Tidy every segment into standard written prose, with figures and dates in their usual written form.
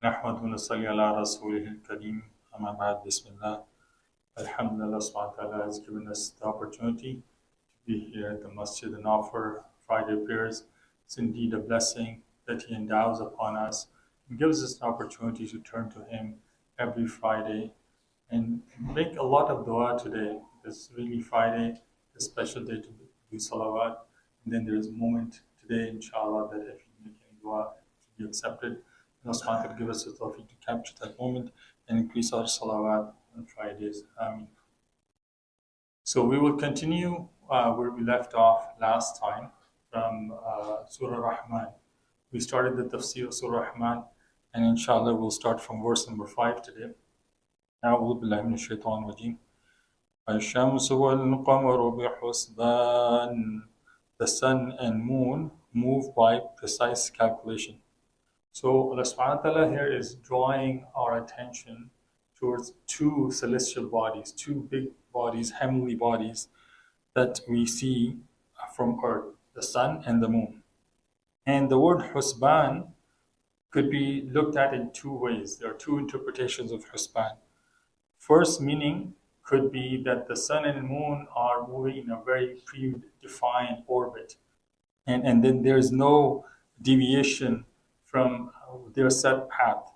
نحمد ونصلي على رسوله الكريم أما بعد بسم الله Alhamdulillah subhanahu wa ta'ala has given us the opportunity to be here at the masjid and offer Friday prayers. It's indeed a blessing that He endows upon us and gives us the opportunity to turn to Him every Friday and make a lot of dua today. It's really Friday, a special day to do salawat. And then there is a moment today, inshallah, that if you make any dua, it will be accepted. Allah subhanahu wa ta'ala give us the tawfiq to capture that moment and increase our salawat on Fridays. So we will continue where we left off last time from Surah Rahman. We started the Tafsir of Surah Rahman, and inshallah we'll start from verse number 5 today. أعوذ بالله من الشيطان الرجيم. الشمس والقمر بحسبان. The sun and moon move by precise calculation. So Allah subhanahu wa ta'ala here is drawing our attention towards two celestial bodies, two big bodies, heavenly bodies that we see from earth, the sun and the moon. And the word ḥusbān could be looked at in two ways. There are two interpretations of ḥusbān. First meaning could be that the sun and moon are moving in a very predefined orbit. And then there's no deviation from their set path.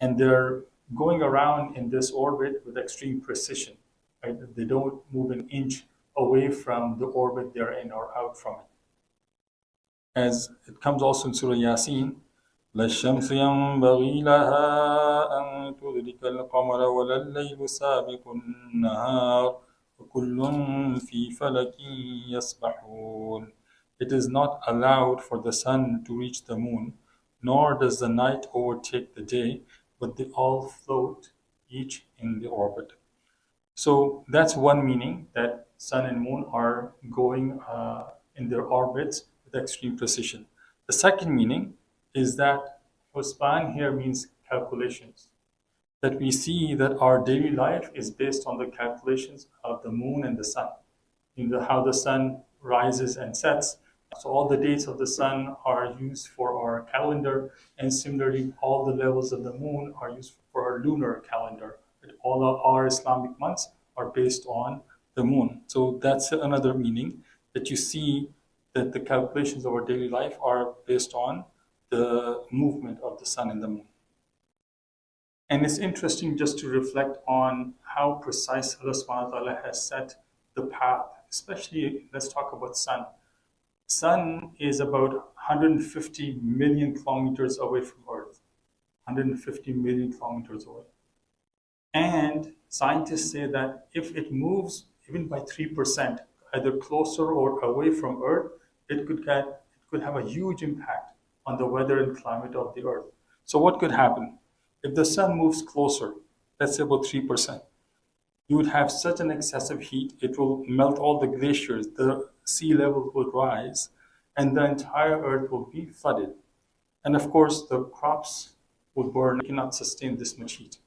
And they're going around in this orbit with extreme precision. Right? They don't move an inch away from the orbit they're in or out from it. As it comes also in Surah Yasin, لا الشمس ينبغي لها أن تدرك القمر ولا الليل سابق النهار وكل في فلك يسبحون. It is not allowed for the sun to reach the moon, nor does the night overtake the day, but they all float, each in the orbit. So that's one meaning, that sun and moon are going in their orbits with extreme precision. The second meaning is that ḥusbān here means calculations. That we see that our daily life is based on the calculations of the moon and the sun. How the sun rises and sets. So all the dates of the sun are used for our calendar, and similarly all the levels of the moon are used for our lunar calendar. All of our Islamic months are based on the moon. So that's another meaning, that you see that the calculations of our daily life are based on the movement of the sun and the moon. And it's interesting just to reflect on how precise Allah subhanahu wa ta'ala has set the path. Especially, let's talk about sun. Sun is about 150 million kilometers away from Earth. 150 million kilometers away. And scientists say that if it moves even by 3%, either closer or away from Earth, it could have a huge impact on the weather and climate of the Earth. So what could happen? If the sun moves closer, let's say about 3%, you would have such an excessive heat, it will melt all the glaciers, the sea level will rise, and the entire Earth will be flooded. And of course, the crops will burn, you cannot sustain this much heat.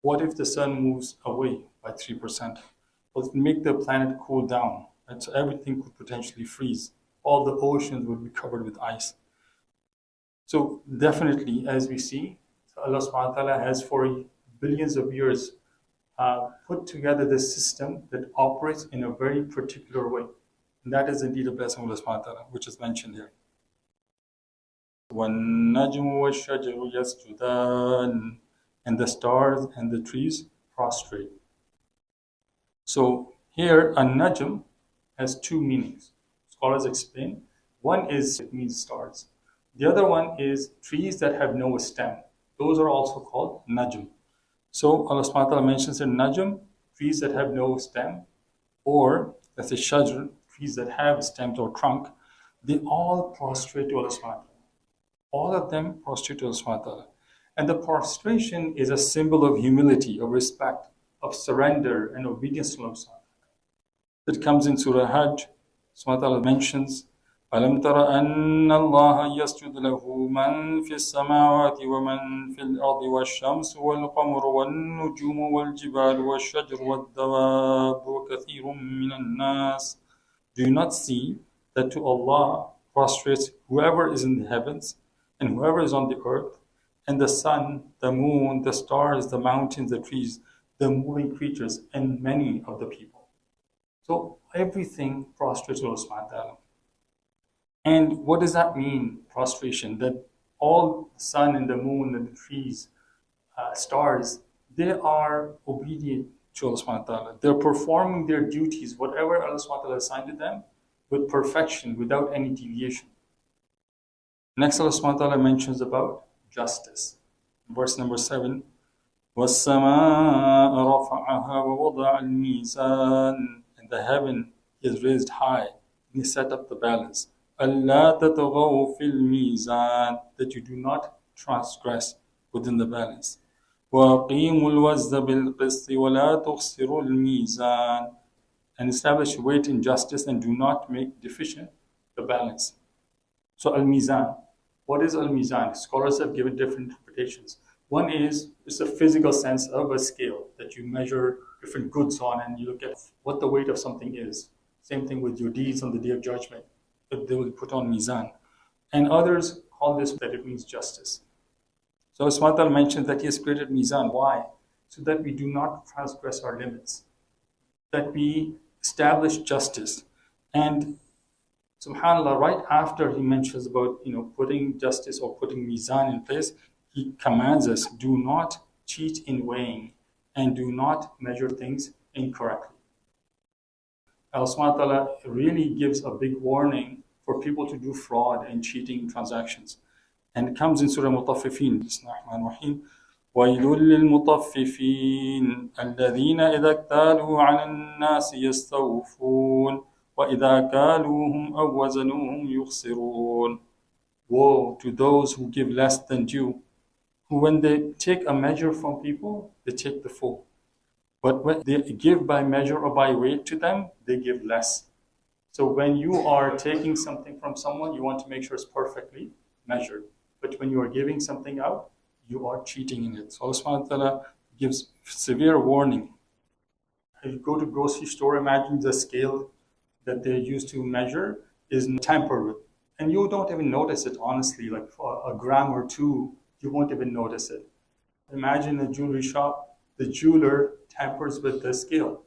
What if the sun moves away by 3%? Well, it will make the planet cool down, and so everything could potentially freeze. All the oceans would be covered with ice. So definitely, as we see, Allah subhanahu wa ta'ala has for billions of years put together this system that operates in a very particular way. And that is indeed a blessing of Allah subhanahu wa ta'ala, which is mentioned here. وَالنَّجْمُ وَالشَّجَرُ يَسْجُدَانِ. And the stars and the trees prostrate. So here, an-najm has two meanings. Scholars explain. One is, it means stars. The other one is trees that have no stem. Those are also called najm. So Allah subhanahu wa ta'ala mentions in najm, trees that have no stem, or let's say shajr, trees that have stems or trunk, they all prostrate to Allah subhanahu wa ta'ala. All of them prostrate to Allah subhanahu wa ta'ala. And the prostration is a symbol of humility, of respect, of surrender and obedience to Allah subhanahu wa ta'ala. That comes in Surah Hajj. Subhanahu wa ta'ala mentions, أَلَمْ تَرَ أَنَّ اللَّهَ يَسْجُدُ لَهُ مَنْ فِي السَّمَاوَاتِ وَمَنْ فِي الْأَرْضِ وَالشَّمْسُ وَالْقَمَرُ وَالنُّجُومُ وَالْجِبَالُ وَالشَّجَرُ وَالدَّوَابُ وَكَثِيرٌ مِّنَ النَّاسِ. Do you not see that to Allah prostrates whoever is in the heavens and whoever is on the earth, and the sun, the moon, the stars, the mountains, the trees, the moving creatures, and many of the people. So everything prostrates to Allah subhanahu wa ta'ala. And what does that mean, prostration? That all the sun and the moon and the trees, stars, they are obedient to Allah subhanahu wa ta'ala. They're performing their duties, whatever Allah subhanahu wa ta'ala assigned to them, with perfection, without any deviation. Next, Allah subhanahu wa ta'ala mentions about justice. Verse number 7. وَالسَّمَاءَ رَفَعَهَا وَوَضَعَ الْمِيزَانَ. And the heaven He has raised high, and He set up the balance. أَلَّا تَطْغَوْا فِي الْمِيزَانِ. That you do not transgress within the balance. وَأَقِيمُوا الْوَزْنَ بِالْقِسْطِ وَلَا تُخْسِرُوا الْمِيزَانَ. And establish weight in justice and do not make deficient the balance. So al-Mīzān. What is al-Mīzān? Scholars have given different interpretations. One is, it's a physical sense of a scale that you measure different goods on and you look at what the weight of something is. Same thing with your deeds on the Day of Judgment, that they will put on Mīzān. And others call this that it means justice. So Allah subhanahu wa ta'ala mentions that He has created Mīzān. Why? So that we do not transgress our limits. That we establish justice. And subhanAllah, right after He mentions about putting justice or putting Mīzān in place, He commands us, do not cheat in weighing and do not measure things incorrectly. Allah subhanahu wa ta'ala really gives a big warning for people to do fraud and cheating transactions. And it comes in Surah Mutaffifin. Bismillahir-Rahmanir-Rahim. وَيْلٌ لِلْمُطَفِّفِينَ الَّذِينَ إِذَا اكْتَالُوا عَلَى النَّاسِ يَسْتَوْفُونَ وَإِذَا كَالُوهُمْ أَوْ وَزَنُوهُمْ يُخْسِرُونَ. Woe to those who give less than due, who when they take a measure from people, they take the full. But when they give by measure or by weight to them, they give less. So when you are taking something from someone, you want to make sure it's perfectly measured. But when you are giving something out, you are cheating in it. So Allah subhanahu wa ta'ala gives severe warning. If you go to grocery store, imagine the scale that they use to measure is tampered with. And you don't even notice it, honestly. Like for a gram or two, you won't even notice it. Imagine a jewelry shop, the jeweler tampers with the scale.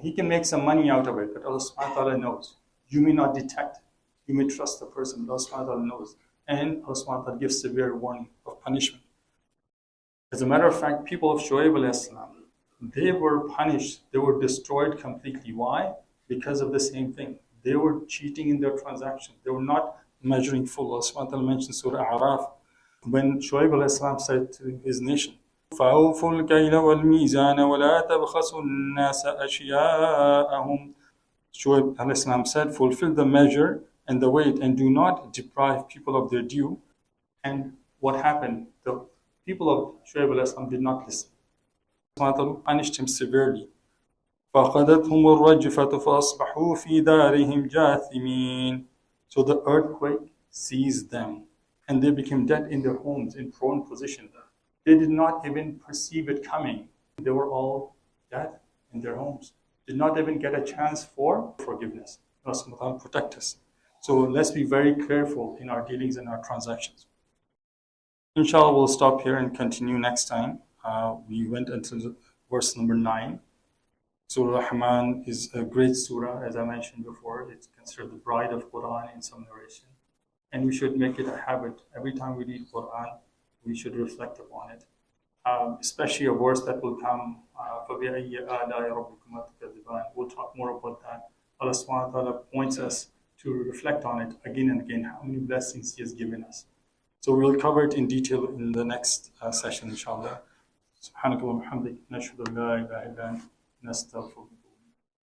He can make some money out of it, but Allah subhanahu wa ta'ala knows. You may not detect. You may trust the person, but Allah subhanahu wa ta'ala knows. And Allah subhanahu wa ta'ala gives severe warning of punishment. As a matter of fact, people of Shu'aib alayhi salam, they were punished. They were destroyed completely. Why? Because of the same thing. They were cheating in their transaction. They were not measuring full. Allah subhanahu wa ta'ala mentions Surah Ar-Rahman when Shu'aib alayhi salam said to his nation, فَأَوْفُوا الْكَيْلَ وَالْمِيزَانَ وَلَا تَبْخَسُوا النَّاسَ أَشْيَاءَهُمْ. Shu'aib alayhi salam said, fulfill the measure and the weight and do not deprive people of their due. And what happened? The people of Shu'aib alayhi salam did not listen. Allah punished him severely. فَأَخَذَتْهُمُ الرَّجْفَةُ فَأَصْبَحُوا فِي دَارِهِمْ جَاثِمِينَ. So the earthquake seized them, and they became dead in their homes, in prone position. They did not even perceive it coming. They were all dead in their homes. Did not even get a chance for forgiveness. Allah protect us. So let's be very careful in our dealings and our transactions. Inshallah, we'll stop here and continue next time. We went until verse number 9. Surah Rahman is a great surah, as I mentioned before. It's considered the bride of Qur'an in some narration. And we should make it a habit. Every time we read Qur'an, we should reflect upon it. Especially a verse that will come, فَبِأَيِّ آلَاءِ رَبِّكُمَا تُكَذِّبَانِ. We'll talk more about that. Allah subhanahu wa ta'ala points us to reflect on it again and again, how many blessings He has given us. So we'll cover it in detail in the next session, inshallah. سبحانك اللهم وبحمدك نشهد أن لا إله إلا أنت نستغفرك